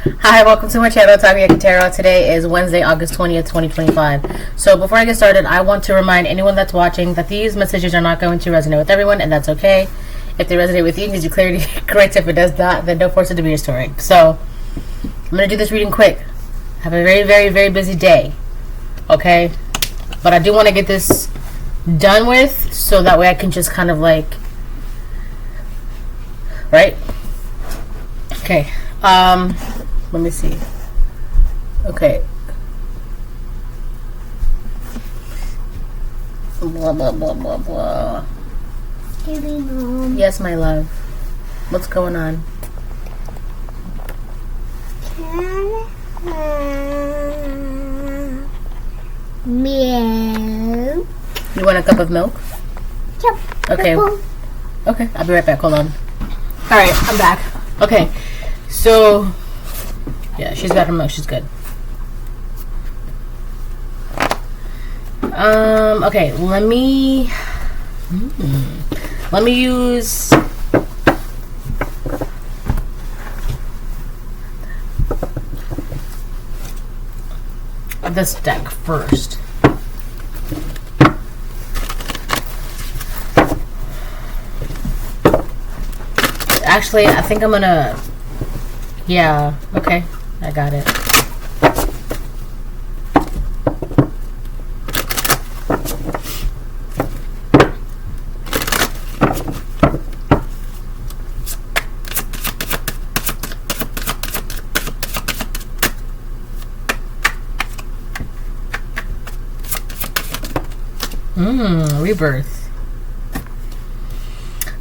Hi, welcome to my channel, Tavia Katero. Today is Wednesday, August 20th, 2025. So before I get started, I want to remind anyone that's watching that these messages are not going to resonate with everyone, and that's okay. If they resonate with you, it gives you clarity. Great. If it does not, then don't force it to be your story. So I'm going to do this reading quick. Have a very, very, very busy day. Okay? But I do want to get this done with so that way I can just kind of like, right? Okay. Let me see. Okay. Blah, blah, blah, blah, blah. Yes, my love. What's going on? Milk. You want a cup of milk? Yep. Okay. Okay, I'll be right back. Hold on. Alright, I'm back. Okay. So, yeah, she's got her milk. She's good. Okay, let me use this deck first. Actually, I think I'm gonna, yeah, okay, I got it. Rebirth.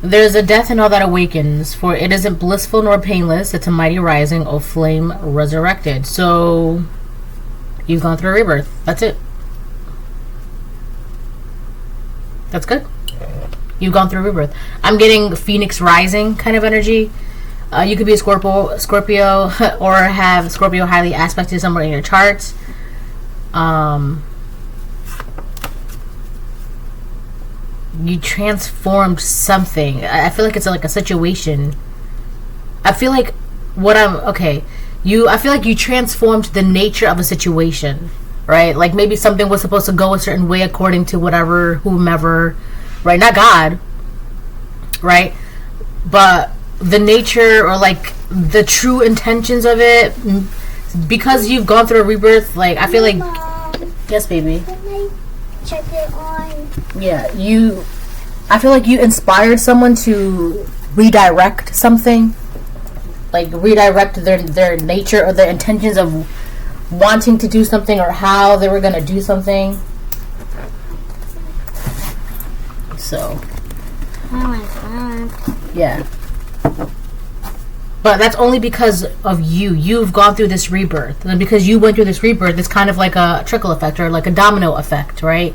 There is a death in all that awakens, for it isn't blissful nor painless, it's a mighty rising, O flame resurrected. So, you've gone through a rebirth. That's it. That's good. You've gone through a rebirth. I'm getting Phoenix rising kind of energy. You could be a Scorpio, or have Scorpio highly aspected somewhere in your charts. You transformed something. I feel like it's like a situation. I feel like I feel like you transformed the nature of a situation, right? Like maybe something was supposed to go a certain way according to whomever, right? Not God, right? But the nature or like the true intentions of it, because you've gone through a rebirth, like I feel like, Mom, yes, baby. can I check it on? Yeah, I feel like you inspired someone to redirect something, like redirect their nature or their intentions of wanting to do something or how they were going to do something. So, Oh my god. yeah. But that's only because of you. You've gone through this rebirth. And because you went through this rebirth, it's kind of like a trickle effect or like a domino effect, right?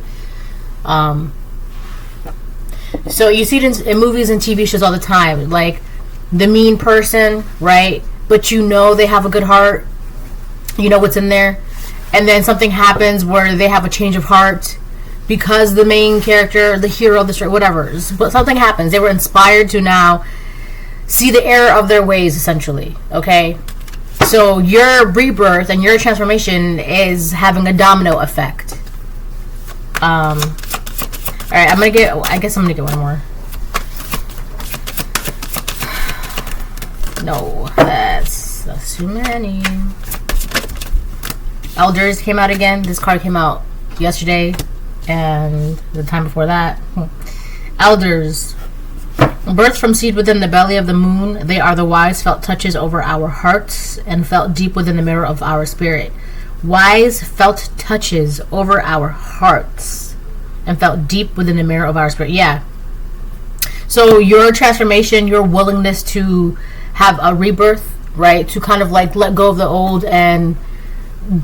So you see it in movies and TV shows all the time, like the mean person, right? But you know they have a good heart, you know what's in there, and then something happens where they have a change of heart because the main character, the hero, the story, whatever, but something happens. They were inspired to now see the error of their ways, essentially. Okay, so your rebirth and your transformation is having a domino effect. Alright, I guess I'm gonna get one more. No, that's too many. Elders came out again. This card came out yesterday and the time before that. Elders. Birthed from seed within the belly of the moon, they are the wise felt touches over our hearts and felt deep within the mirror of our spirit. Wise felt touches over our hearts and felt deep within the mirror of our spirit. Yeah. So your transformation, your willingness to have a rebirth, right? To kind of like let go of the old and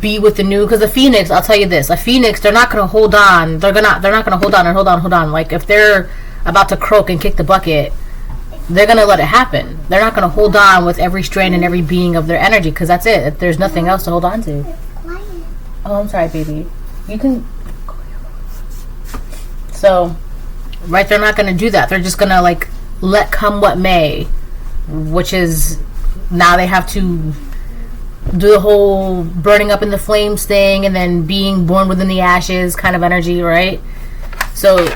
be with the new. Because the phoenix, I'll tell you this: a phoenix, they're not going to hold on. They're not going to hold on and hold on. Like if they're about to croak and kick the bucket, they're going to let it happen. They're not going to hold on with every strand and every being of their energy, because that's it. There's nothing else to hold on to. Oh, I'm sorry, baby. You can. So, right, they're not going to do that. They're just going to, like, let come what may, which is now they have to do the whole burning up in the flames thing and then being born within the ashes kind of energy, right? So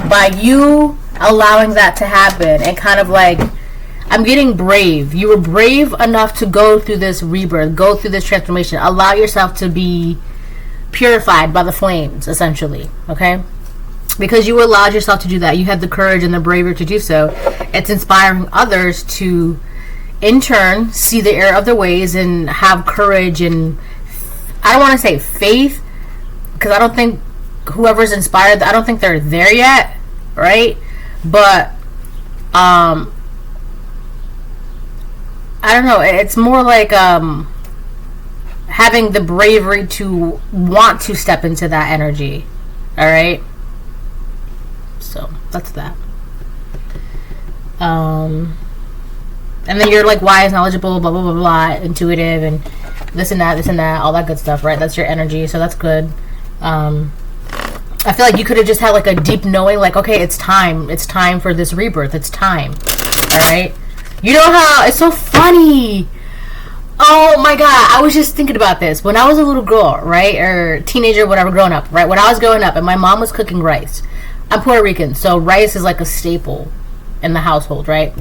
by you allowing that to happen and kind of like, I'm getting brave. You were brave enough to go through this rebirth, go through this transformation, allow yourself to be purified by the flames, essentially, okay? Because you allowed yourself to do that. You had the courage and the bravery to do so. It's inspiring others to, in turn, see the error of their ways and have courage and, I don't want to say faith, because I don't think whoever's inspired, I don't think they're there yet, right? But I don't know, it's more like having the bravery to want to step into that energy. All right, so that's that. And then you're like wise, knowledgeable, blah blah blah blah, intuitive, and this and that, all that good stuff, right? That's your energy, so that's good. I feel like you could have just had like a deep knowing, like, okay, it's time for this rebirth, it's time. All right, you know how it's so funny. Oh my god, I was just thinking about this when I was a little girl, right, or teenager, whatever, growing up, right? When I was growing up and my mom was cooking rice. I'm Puerto Rican, so rice is like a staple in the household, right?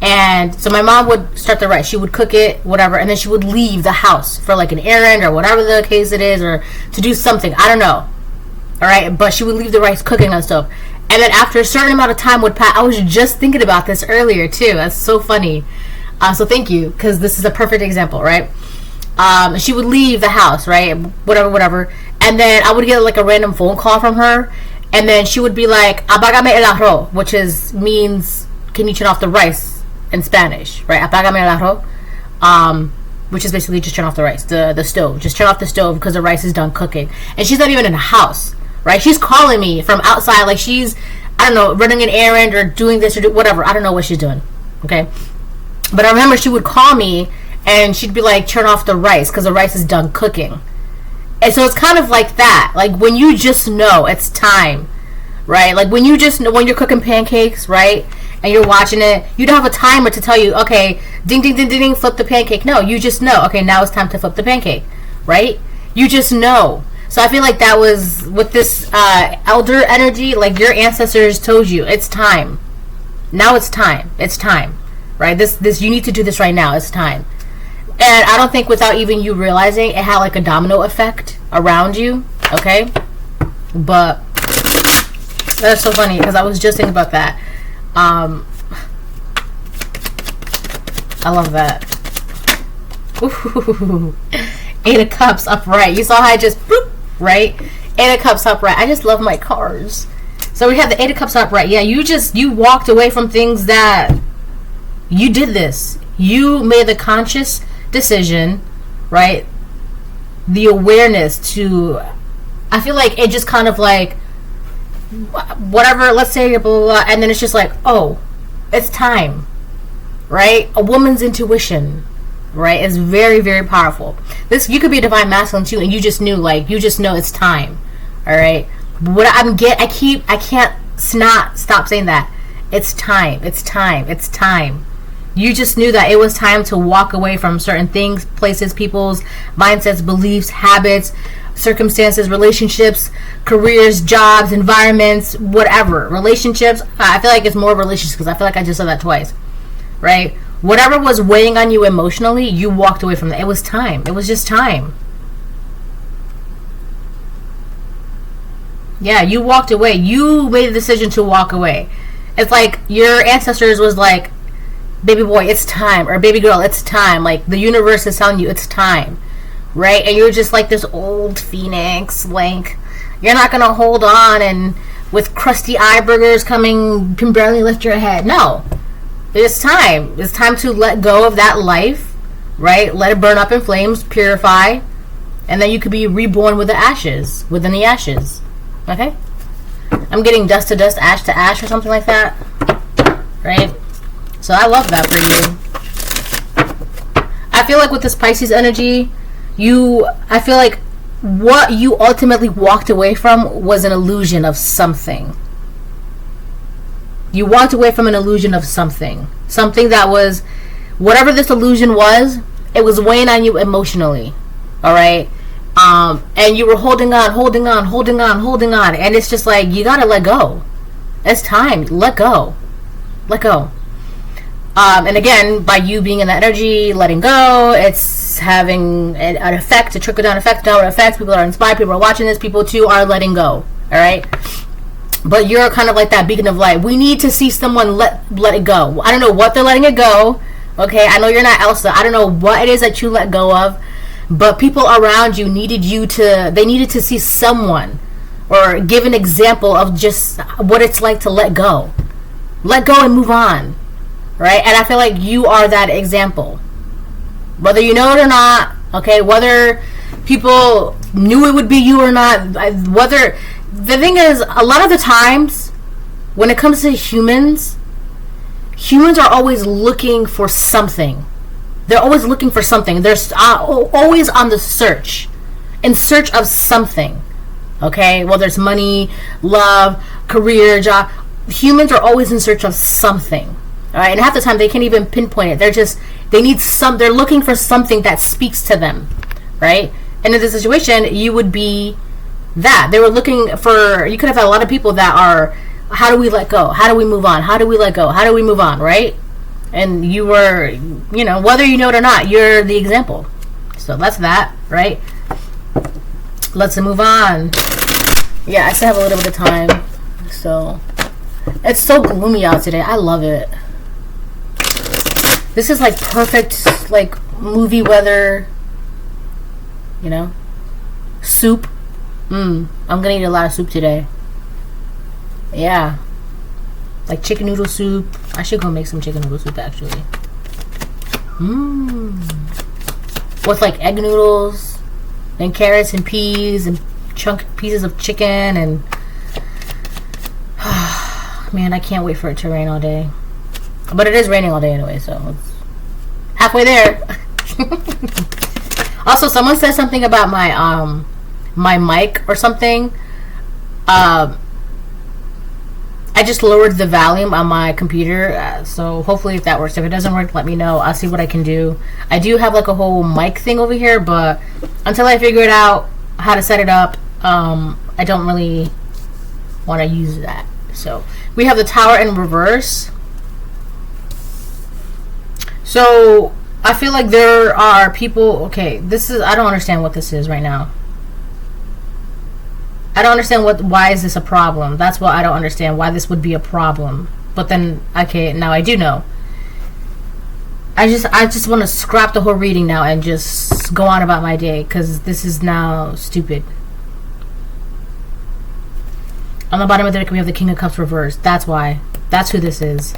And so my mom would start the rice, she would cook it, whatever, and then she would leave the house for like an errand or whatever the case it is, or to do something, I don't know. All right, but she would leave the rice cooking on stove. And then after a certain amount of time would pass, I was just thinking about this earlier too. That's so funny. So thank you, because this is a perfect example, right? She would leave the house, right? Whatever. And then I would get like a random phone call from her. And then she would be like, apágame el arroz, which means, can you turn off the rice in Spanish, right? Apágame el arroz. Which is basically just turn off the rice, the stove. Just turn off the stove because the rice is done cooking. And she's not even in the house, right? She's calling me from outside, like she's, I don't know, running an errand or doing this or whatever. I don't know what she's doing, okay? But I remember she would call me and she'd be like, turn off the rice because the rice is done cooking. And so it's kind of like that. Like when you just know it's time, right? Like when you just know, when you're cooking pancakes, right? And you're watching it, you don't have a timer to tell you, okay, ding, ding, ding, ding, ding, flip the pancake. No, you just know, okay, now it's time to flip the pancake, right? You just know. So I feel like that was with this elder energy, like your ancestors told you, it's time. Now it's time. It's time, right? This you need to do this right now. It's time. And I don't think without even you realizing, it had like a domino effect around you, okay? But that's so funny because I was just thinking about that. I love that. Ooh. 8 of Cups upright. You saw how I just boop, right? 8 of Cups upright. I just love my cards. So we have the 8 of Cups upright. Yeah, you walked away from things that you did this. You made the conscious decision, right? The awareness to, I feel like it just kind of like, whatever, let's say blah, blah, blah, and then it's just like, oh, it's time, right? A woman's intuition, right, is very, very powerful. This, you could be a divine masculine too, and you just knew, like, you just know it's time, all right? What I can't stop saying that. It's time, it's time, it's time. You just knew that it was time to walk away from certain things, places, people's mindsets, beliefs, habits, circumstances, relationships, careers, jobs, environments, whatever. Relationships, I feel like it's more relationships because I feel like I just said that twice, right? Whatever was weighing on you emotionally, you walked away from that. It was time. It was just time. Yeah, you walked away. You made the decision to walk away. It's like your ancestors was like, baby boy, it's time, or baby girl, it's time. Like the universe is telling you it's time, right? And you're just like this old phoenix, like you're not gonna hold on and with crusty eye burgers coming, can barely lift your head. No, it's time. It's time to let go of that life, right? Let it burn up in flames, purify, and then you could be reborn with the ashes, within the ashes. Okay, I'm getting dust to dust, ash to ash, or something like that, right? So I love that for you. I feel like with this Pisces energy, I feel like what you ultimately walked away from was an illusion of something. You walked away from an illusion of something. Something that was, whatever this illusion was, it was weighing on you emotionally. All right. And you were holding on, and it's just like, you gotta let go. It's time. Let go. And again, by you being in that energy, letting go, it's having an effect, a trickle-down effect, downward effect. People are inspired, people are watching this, people too are letting go. Alright? But you're kind of like that beacon of light. We need to see someone let it go. I don't know what they're letting it go. Okay? I know you're not Elsa. I don't know what it is that you let go of. But people around you needed to see someone or give an example of just what it's like to let go. Let go and move on. Right? And I feel like you are that example. Whether you know it or not, okay, whether people knew it would be you or not, whether, the thing is, a lot of the times, when it comes to humans are always looking for something. They're always looking for something. They're always on the search. In search of something. Okay? Whether it's money, love, career, job. Humans are always in search of something. Alright, and half the time they can't even pinpoint it. They're looking for something that speaks to them. Right? And in this situation, you would be that. They were looking for, you could have had a lot of people that are, how do we let go? How do we move on? How do we let go? How do we move on? Right? And you were, whether you know it or not, you're the example. So that's that, right? Let's move on. Yeah, I still have a little bit of time. So, it's so gloomy out today. I love it. This is like perfect, like, movie weather. Soup. I'm gonna eat a lot of soup today. Yeah. Like chicken noodle soup. I should go make some chicken noodle soup actually. With like egg noodles and carrots and peas and chunk pieces of chicken and man, I can't wait for it to rain all day. But it is raining all day anyway, so it's halfway there. Also, someone said something about my my mic or something. I just lowered the volume on my computer, so hopefully if that works. If it doesn't work, let me know. I'll see what I can do. I do have like a whole mic thing over here, but until I figure it out how to set it up, I don't really want to use that. So we have the tower in reverse. So I feel like there are people, okay, I don't understand what this is right now. I don't understand why is this a problem. That's what I don't understand, why this would be a problem. But then, okay, now I do know. I just want to scrap the whole reading now and just go on about my day, because this is now stupid. On the bottom of the deck we have the King of Cups reversed. That's why. That's who this is.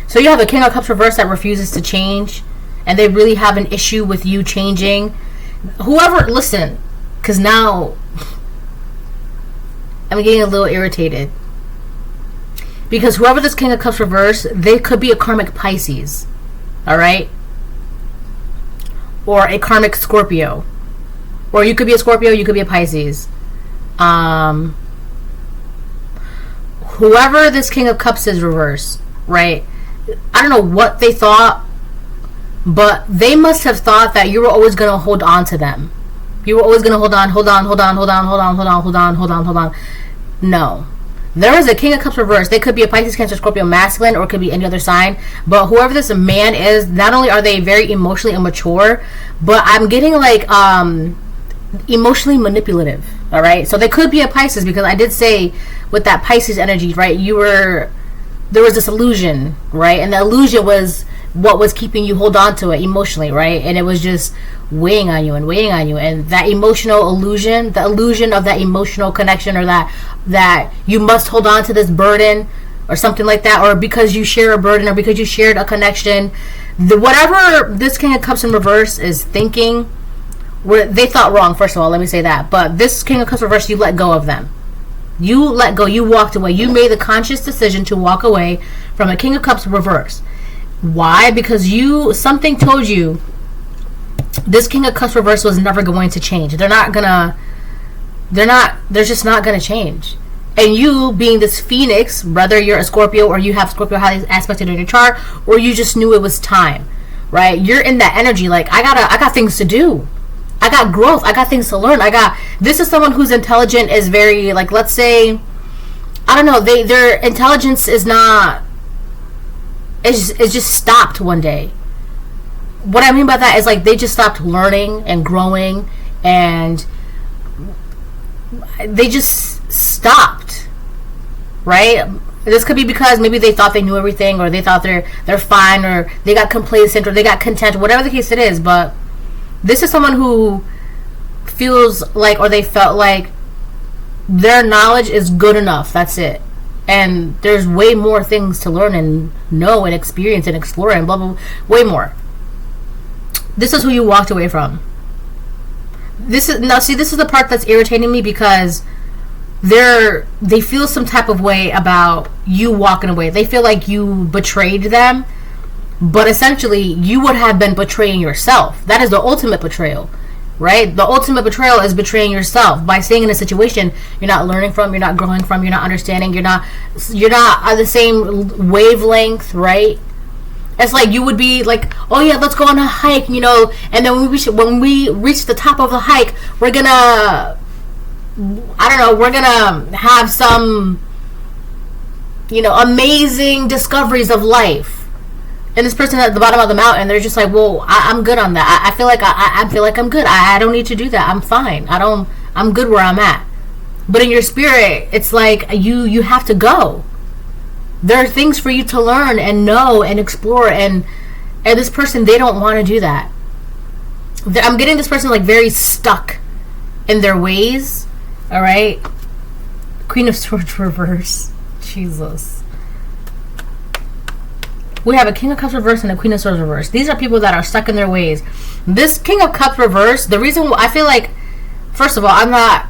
So you have the King of Cups reversed that refuses to change, and they really have an issue with you changing. Whoever, listen, because now I'm getting a little irritated. Because whoever this King of Cups reversed, they could be a karmic Pisces. Alright? Or a karmic Scorpio. Or you could be a Scorpio, you could be a Pisces. Whoever this King of Cups is reversed, right? I don't know what they thought, but they must have thought that you were always going to hold on to them. You were always going to hold on. No. There is a King of Cups reversed. They could be a Pisces, Cancer, Scorpio, masculine, or it could be any other sign. But whoever this man is, not only are they very emotionally immature, but I'm getting like emotionally manipulative. All right. So they could be a Pisces, because I did say with that Pisces energy, right? There was this illusion, right? And the illusion was what was keeping you hold on to it emotionally, right? And it was just weighing on you. And that emotional illusion, the illusion of that emotional connection, or that you must hold on to this burden or something like that, or because you share a burden, or because you shared a connection, whatever this King of Cups in reverse is thinking, they thought wrong, first of all, let me say that. But this King of Cups reverse, you let go of them. You let go. You walked away. You made the conscious decision to walk away from a King of Cups reverse. Why? Because something told you this King of Cups reverse was never going to change. They're just not going to change. And you, being this Phoenix, whether you're a Scorpio or you have Scorpio highly aspected in your chart, or you just knew it was time, right? You're in that energy. Like, I got things to do. I got growth. I got things to learn. This is someone who's intelligent, is very, like, let's say, I don't know, their intelligence is not, it's just stopped one day. What I mean by that is, like, they just stopped learning and growing, and they just stopped, right? This could be because maybe they thought they knew everything, or they thought they're fine, or they got complacent, or they got content, whatever the case it is. But this is someone who feels like, or they felt like, their knowledge is good enough. That's it. And there's way more things to learn and know and experience and explore and blah, blah, blah. Way more. This is who you walked away from. This is the part that's irritating me, because they feel some type of way about you walking away. They feel like you betrayed them, but essentially you would have been betraying yourself. That is the ultimate betrayal, right? The ultimate betrayal is betraying yourself by staying in a situation you're not learning from, you're not growing from, you're not understanding, you're not on the same wavelength, right? It's like you would be like, oh yeah, let's go on a hike, and then when we reach the top of the hike, we're gonna have some, amazing discoveries of life. And this person at the bottom of the mountain, they're just like, well, I'm good on that. I feel like I feel like I'm good. I don't need to do that. I'm fine. I'm good where I'm at. But in your spirit, it's like you have to go. There are things for you to learn and know and explore, and this person, they don't want to do that. I'm getting this person like very stuck in their ways. All right, Queen of Swords reverse. Jesus. We have a King of Cups reverse and a Queen of Swords reverse. These are people that are stuck in their ways. This King of Cups reverse, the reason I feel like, first of all, I'm not,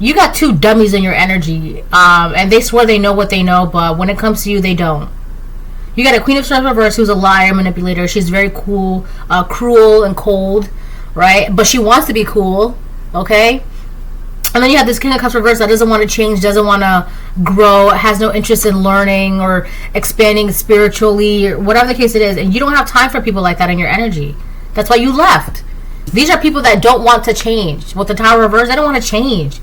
you got two dummies in your energy, and they swear they know what they know, but when it comes to you, they don't. You got a Queen of Swords reverse who's a liar, manipulator. She's very cool, cruel, and cold, right? But she wants to be cool, okay? And then you have this King of Cups reverse that doesn't want to change, doesn't want to grow, has no interest in learning or expanding spiritually, or whatever the case it is. And you don't have time for people like that in your energy. That's why you left. These are people that don't want to change. With the Tower reverse, they don't want to change.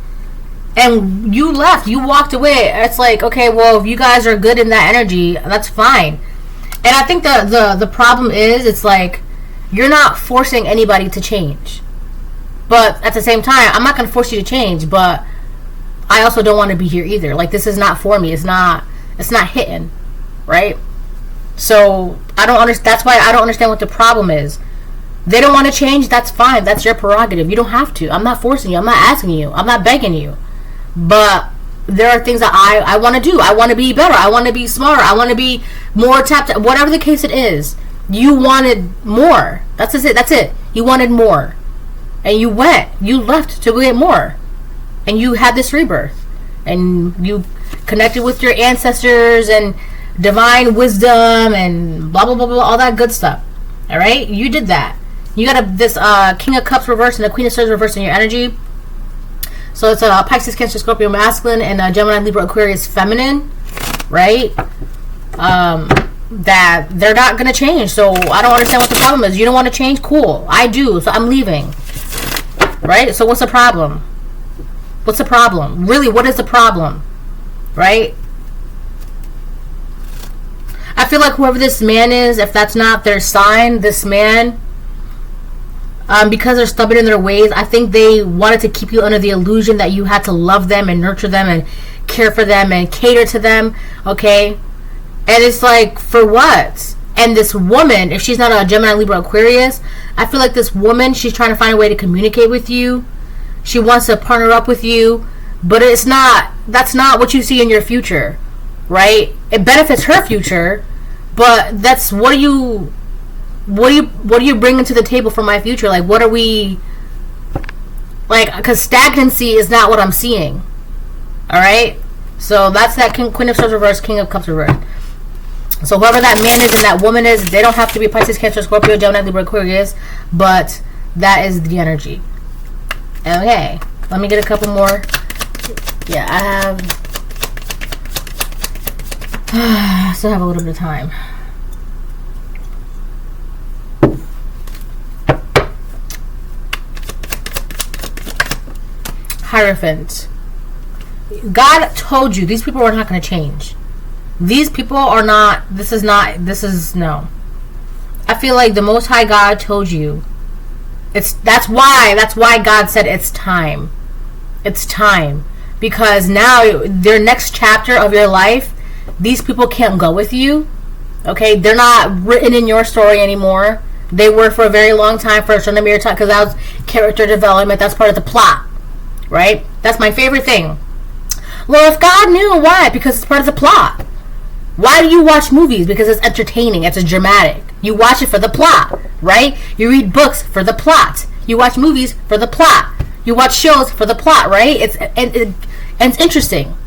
And you left. You walked away. It's like, okay, well, if you guys are good in that energy, that's fine. And I think the problem is, it's like, you're not forcing anybody to change. But at the same time, I'm not going to force you to change, but I also don't want to be here either. Like, this is not for me. It's not hitting, right? So I don't understand. That's why I don't understand what the problem is. They don't want to change. That's fine. That's your prerogative. You don't have to. I'm not forcing you. I'm not asking you. I'm not begging you. But there are things that I want to do. I want to be better. I want to be smarter. I want to be more tapped. Whatever the case it is, you wanted more. That's it. That's it. You wanted more. And you left to go get more. And you had this rebirth. And you connected with your ancestors and divine wisdom and blah, blah, blah, blah, all that good stuff. All right? You did that. You got this King of Cups reverse and a Queen of Swords reverse in your energy. So it's a Pisces, Cancer, Scorpio masculine and Gemini, Libra, Aquarius feminine. Right? That they're not going to change. So I don't understand what the problem is. You don't want to change? Cool. I do. So I'm leaving. Right? So what's the problem? What's the problem? Really, what is the problem? Right? I feel like whoever this man is, if that's not their sign, this man, because they're stubborn in their ways, I think they wanted to keep you under the illusion that you had to love them and nurture them and care for them and cater to them, okay? And it's like, for what? And this woman, if she's not a Gemini, Libra, Aquarius, I feel like this woman, she's trying to find a way to communicate with you. She wants to partner up with you, but that's not what you see in your future, right? It benefits her future, but that's what do you bring to the table for my future? Like, what are we, like, because stagnancy is not what I'm seeing. All right, so that's that Queen of Swords reverse, King of Cups reverse. So whoever that man is and that woman is, they don't have to be Pisces, Cancer, Scorpio, Gemini, Libra, Aquarius, but that is the energy. Okay, let me get a couple more. Yeah, I still have a little bit of time. Hierophant. God told you these people are not going to change. These people are not. This is no. I feel like the Most High God told you. That's why God said it's time. It's time. Because now their next chapter of your life, these people can't go with you. Okay, they're not written in your story anymore. They were for a very long time for a certain amount of time, because that was character development. That's part of the plot, right? That's my favorite thing. Well, if God knew, why? Because it's part of the plot. Why do you watch movies? Because it's entertaining. It's dramatic. You watch it for the plot, right? You read books for the plot. You watch movies for the plot. You watch shows for the plot, right? And it's interesting,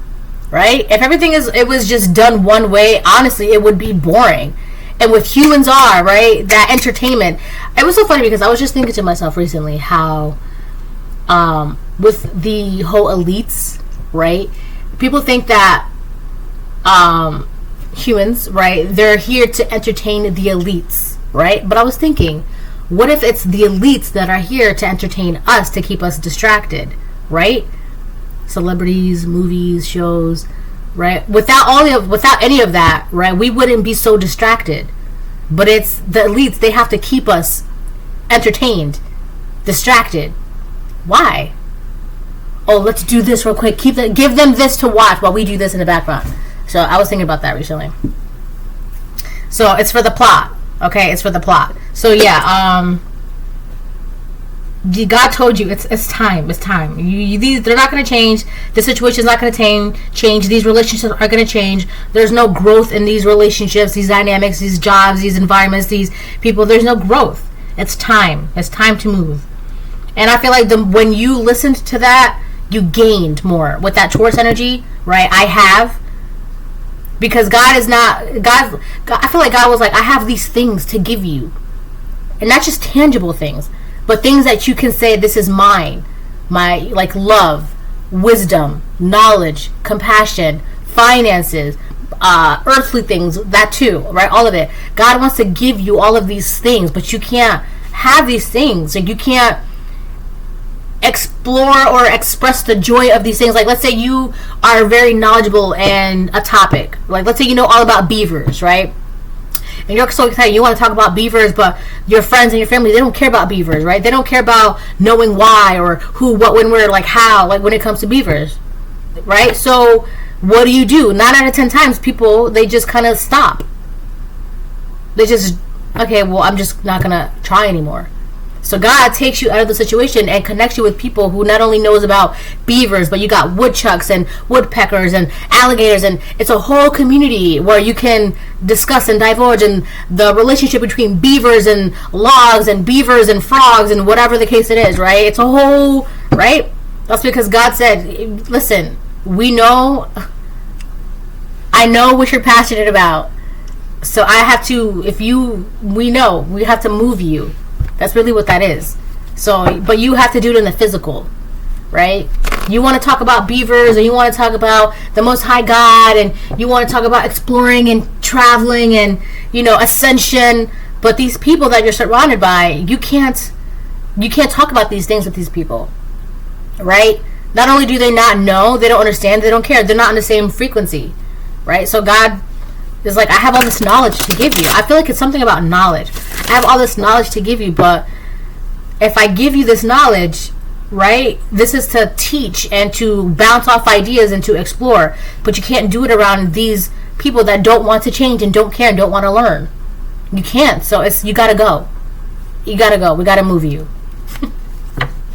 right? If everything was just done one way, honestly, it would be boring. And with humans are, right, that entertainment. It was so funny because I was just thinking to myself recently how with the whole elites, right, people think that humans, right, they're here to entertain the elites, right? But I was thinking, what if it's the elites that are here to entertain us, to keep us distracted, right? Celebrities, movies, shows, right? Without any of that, right, we wouldn't be so distracted. But it's the elites, they have to keep us entertained, distracted. Why? Oh, let's do this real quick. Give them this to watch while we do this in the background. So I was thinking about that recently. So it's for the plot. Okay, it's for the plot. So yeah, God told you it's time. It's time. They're not going to change. The situation's not going to change. These relationships are going to change. There's no growth in these relationships, these dynamics, these jobs, these environments, these people. There's no growth. It's time. It's time to move. And I feel like when you listened to that, you gained more with that Taurus energy, right? I have. Because God is not... God, I feel like God was like, I have these things to give you. And not just tangible things, but things that you can say, this is mine. My, like, love, wisdom, knowledge, compassion, finances, earthly things, that too, right? All of it. God wants to give you all of these things, but you can't have these things. Like, you can't explore or express the joy of these things. Like, let's say you are very knowledgeable in a topic. Like, let's say you know all about beavers, right? And you're so excited, you want to talk about beavers, but your friends and your family, they don't care about beavers, right? They don't care about knowing why or who, what, when, where, like how, like when it comes to beavers, right? So what do? 9 out of 10 times people, they just kind of stop. They just, okay, well, I'm just not going to try anymore. So God takes you out of the situation and connects you with people who not only knows about beavers, but you got woodchucks and woodpeckers and alligators, and it's a whole community where you can discuss and divulge in the relationship between beavers and logs and beavers and frogs and whatever the case it is, right? It's a whole, right? That's because God said, listen, I know what you're passionate about. So I have to, we have to move you. That's really what that is. So, but you have to do it in the physical, right? You want to talk about beavers, and you want to talk about the Most High God, and you want to talk about exploring and traveling and, ascension. But these people that you're surrounded by, you can't talk about these things with these people, right? Not only do they not know, they don't understand, they don't care. They're not on the same frequency, right? So God is like, I have all this knowledge to give you. I feel like it's something about knowledge. I have all this knowledge to give you, but if I give you this knowledge, right, this is to teach and to bounce off ideas and to explore, but you can't do it around these people that don't want to change and don't care and don't want to learn. You can't. So you gotta go. We gotta move you.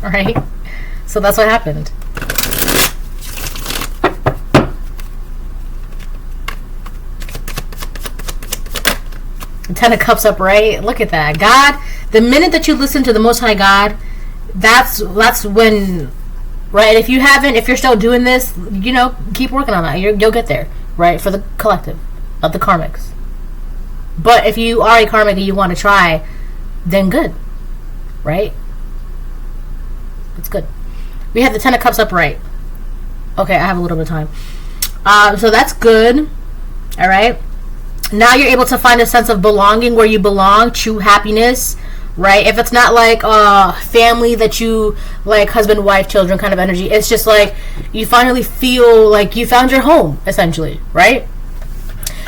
All right? So that's what happened. Ten of Cups upright. Look at that. God, the minute that you listen to the Most High God, that's when, right? If you're still doing this, keep working on that. You'll get there, right? For the collective, of the karmics. But if you are a karmic and you want to try, then good, right? It's good. We have the Ten of Cups upright. Okay, I have a little bit of time. So that's good. All right. Now you're able to find a sense of belonging where you belong, true happiness, right? If it's not like family that you like, husband, wife, children kind of energy, it's just like you finally feel like you found your home, essentially, right?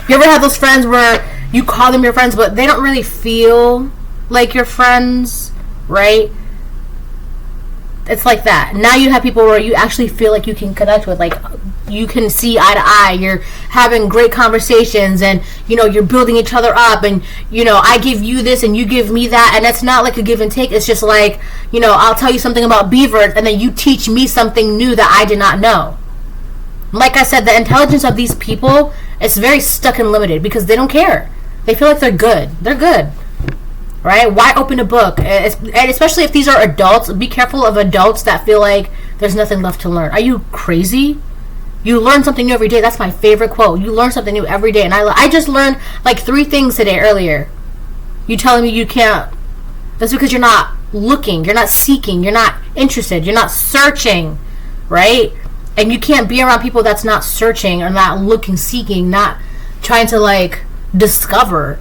You ever have those friends where you call them your friends, but they don't really feel like your friends, right? It's like that. Now you have people where you actually feel like you can connect with, like you can see eye to eye. You're having great conversations, and you're building each other up, and I give you this and you give me that, and it's not like a give and take. It's just like, I'll tell you something about beavers, and then you teach me something new that I did not know. Like I said, the intelligence of these people is very stuck and limited because they don't care. They feel like they're good. They're good. Right? Why open a book? And especially if these are adults, be careful of adults that feel like there's nothing left to learn. Are you crazy? You learn something new every day. That's my favorite quote. You learn something new every day. And I just learned like 3 things today earlier. You telling me you can't. That's because you're not looking. You're not seeking. You're not interested. You're not searching. Right? And you can't be around people that's not searching or not looking, seeking, not trying to like discover.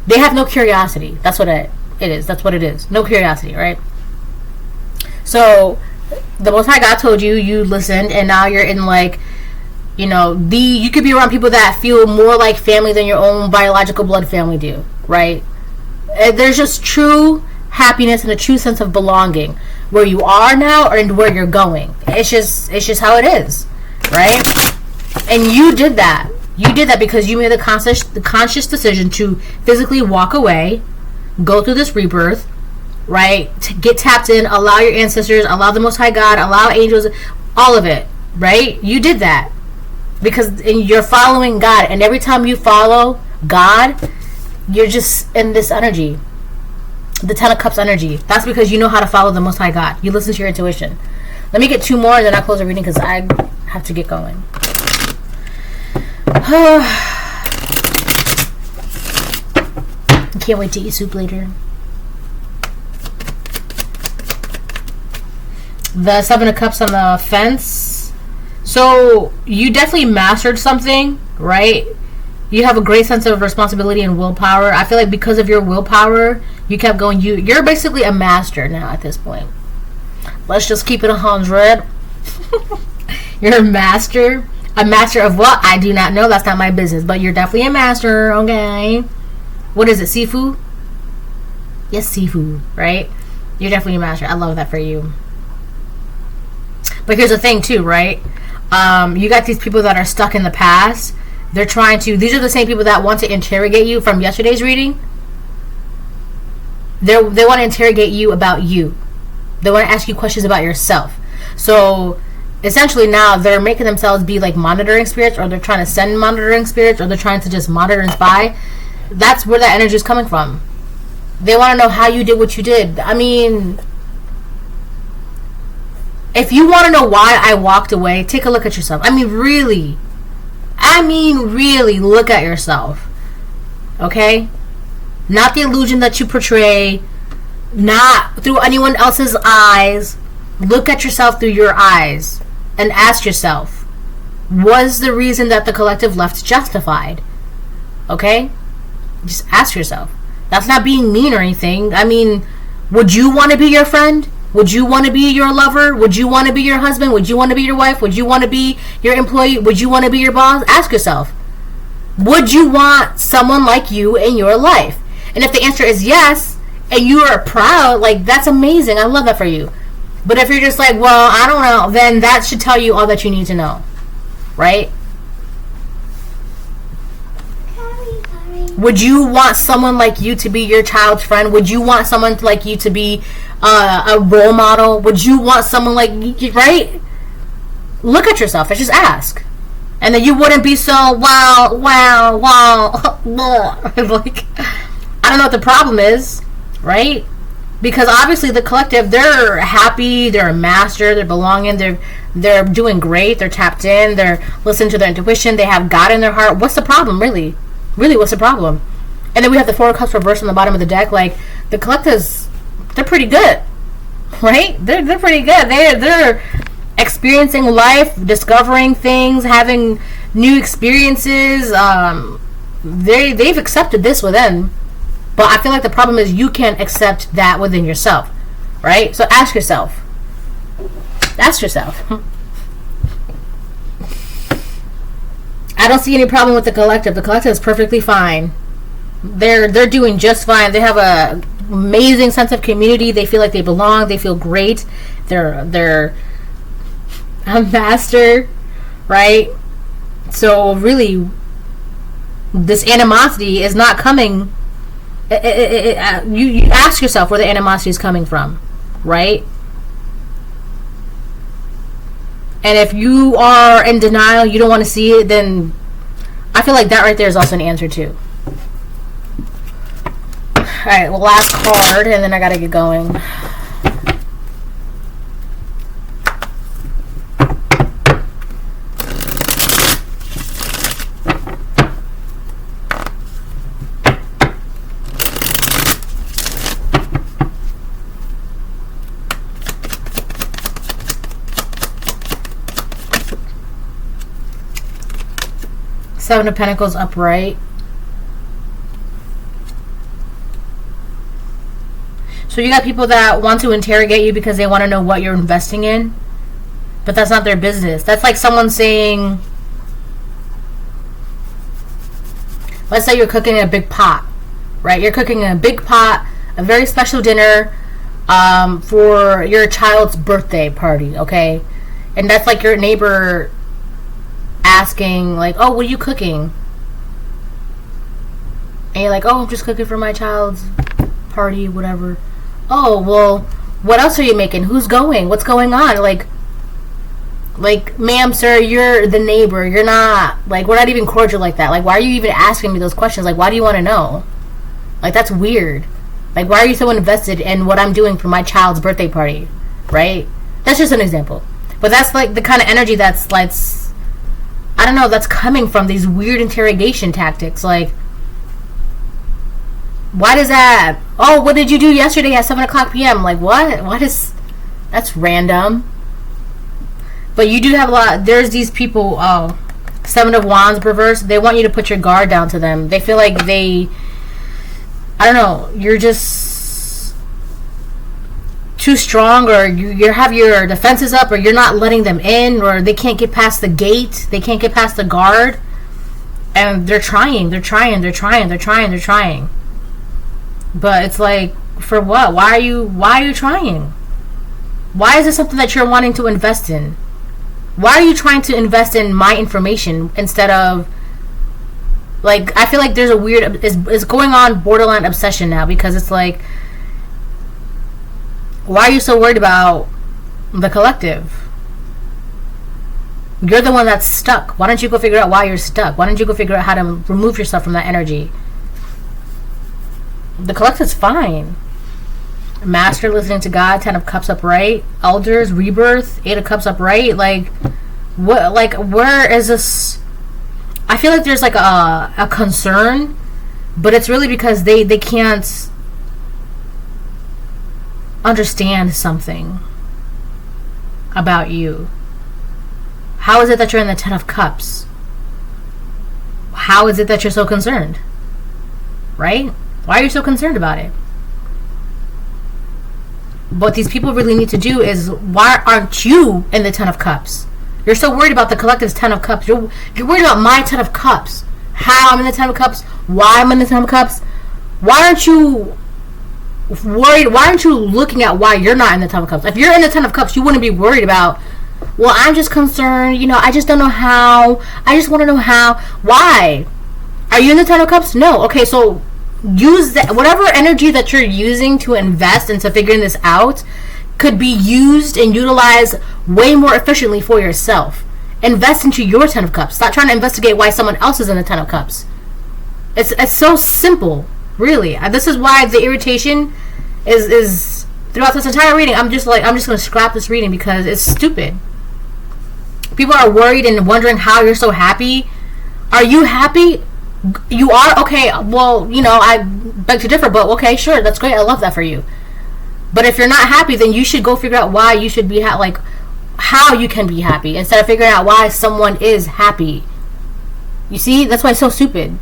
They have no curiosity. That's what it is. That's what it is. No curiosity, right? So, the Most High God told you, you listened, and now you're in like, you could be around people that feel more like family than your own biological blood family do, right? There's just true happiness and a true sense of belonging where you are now and where you're going. It's just how it is, right? And you did that. You did that because you made the conscious decision to physically walk away, go through this rebirth, right? To get tapped in, allow your ancestors, allow the Most High God, allow angels, all of it, right? You did that because you're following God, and every time you follow God, you're just in this energy, the 10 of Cups energy. That's because you know how to follow the Most High God. You listen to your intuition. Let me get 2 more, and then I'll close the reading because I have to get going. Can't wait to eat soup later. The 7 of Cups on the fence. So you definitely mastered something, right? You have a great sense of responsibility and willpower. I feel like because of your willpower, you kept going. You're basically a master now at this point. Let's just keep it 100. You're a master. A master of what? I do not know. That's not my business. But you're definitely a master, okay? What is it? Seafood? Yes, seafood, right? You're definitely a master. I love that for you. But here's the thing, too, right? You got these people that are stuck in the past. They're trying to... These are the same people that want to interrogate you from yesterday's reading. They want to interrogate you about you. They want to ask you questions about yourself. So... essentially now they're making themselves be like monitoring spirits, or they're trying to send monitoring spirits, or they're trying to just monitor and spy. That's where that energy is coming from. They want to know how you did what you did. I mean, if you want to know why I walked away, take a look at yourself. I mean really look at yourself. Okay? Not the illusion that you portray, not through anyone else's eyes. Look at yourself through your eyes and ask yourself, was the reason that the collective left justified? Okay? Just ask yourself. That's not being mean or anything. I mean, would you want to be your friend? Would you want to be your lover? Would you want to be your husband? Would you want to be your wife? Would you want to be your employee? Would you want to be your boss? Ask yourself. Would you want someone like you in your life? And if the answer is yes, and you are proud, like, that's amazing. I love that for you. But if you're just like, well, I don't know, then that should tell you all that you need to know. Right? Would you want someone like you to be your child's friend? Would you want someone like you to be a role model? Would you want someone like you, right? Look at yourself and just ask. And then you wouldn't be so, wow. Like, I don't know what the problem is, right? Because obviously the collective, they're happy, they're a master, they're belonging, they're doing great, they're tapped in, they're listening to their intuition, they have God in their heart. What's the problem, really? Really, what's the problem? And then we have the 4 of Cups reversed on the bottom of the deck. Like, the collectives, they're pretty good, right? They're pretty good. They're experiencing life, discovering things, having new experiences. They've accepted this within. But I feel like the problem is you can't accept that within yourself, right? So ask yourself. Ask yourself. I don't see any problem with the collective. The collective is perfectly fine. They're doing just fine. They have a amazing sense of community. They feel like they belong. They feel great. They're a master, right? So really, this animosity is not coming. You ask yourself where the animosity is coming from, right? And if you are in denial, you don't want to see it, then I feel like that right there is also an answer too. Alright, well, last card, and then I gotta get going. Seven of Pentacles upright. So you got people that want to interrogate you because they want to know what you're investing in, but that's not their business. That's like someone saying, let's say you're cooking in a big pot, right? You're cooking in a big pot, a very special dinner for your child's birthday party, okay? And that's like your neighbor asking, like, oh, what are you cooking? And you're like, oh, I'm just cooking for my child's party, whatever. Oh, well, what else are you making? Who's going? What's going on? Like, ma'am, sir, you're the neighbor. You're not, like, we're not even cordial like that. Like, why are you even asking me those questions? Like, why do you want to know? Like, that's weird. Like, why are you so invested in what I'm doing for my child's birthday party? Right? That's just an example. But that's, like, the kind of energy that's, like, I don't know, that's coming from these weird interrogation tactics. Like, why does that? Oh, what did you do yesterday at 7 o'clock p.m.? Like, what? What is... That's random. But you do have a lot... There's these people... Oh, 7 of Wands reverse. They want you to put your guard down to them. They feel like they... I don't know. You're just... too strong, or you have your defenses up, or you're not letting them in, or they can't get past the gate, they can't get past the guard, and they're trying, but it's like, for what? Why are you trying? Why is this something that you're wanting to invest in? Why are you trying to invest in my information instead of, like, I feel like there's a weird, it's going on borderline obsession now, because it's like, why are you so worried about the collective? You're the one that's stuck. Why don't you go figure out why you're stuck? Why don't you go figure out how to remove yourself from that energy? The collective's fine. Master, listening to God, 10 of Cups upright. Elders, rebirth, 8 of Cups upright. Like, what? Like, where is this? I feel like there's like a concern, but it's really because they can't understand something about you. How is it that you're in the 10 of Cups? How is it that you're so concerned? Right? Why are you so concerned about it? What these people really need to do is, why aren't you in the 10 of Cups? You're so worried about the collective's 10 of Cups. You're worried about my 10 of Cups. How I'm in the 10 of Cups. Why I'm in the 10 of Cups. Why aren't you worried? Why aren't you looking at why you're not in the 10 of Cups? If you're in the 10 of Cups, you wouldn't be worried about, well, I'm just concerned, I just don't know how. I just want to know how. Why? Are you in the 10 of Cups? No. Okay, so use that. Whatever energy that you're using to invest into figuring this out could be used and utilized way more efficiently for yourself. Invest into your 10 of Cups. Stop trying to investigate why someone else is in the 10 of Cups. It's so simple, really. This is why the irritation is throughout this entire reading. I'm just going to scrap this reading because it's stupid. People are worried and wondering how you're so happy. Are you happy? You are? Okay, well, I beg to differ, but okay, sure, that's great. I love that for you. But if you're not happy, then you should go figure out why you should be how you can be happy instead of figuring out why someone is happy. You see? That's why it's so stupid.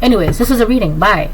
Anyways, this is a reading. Bye.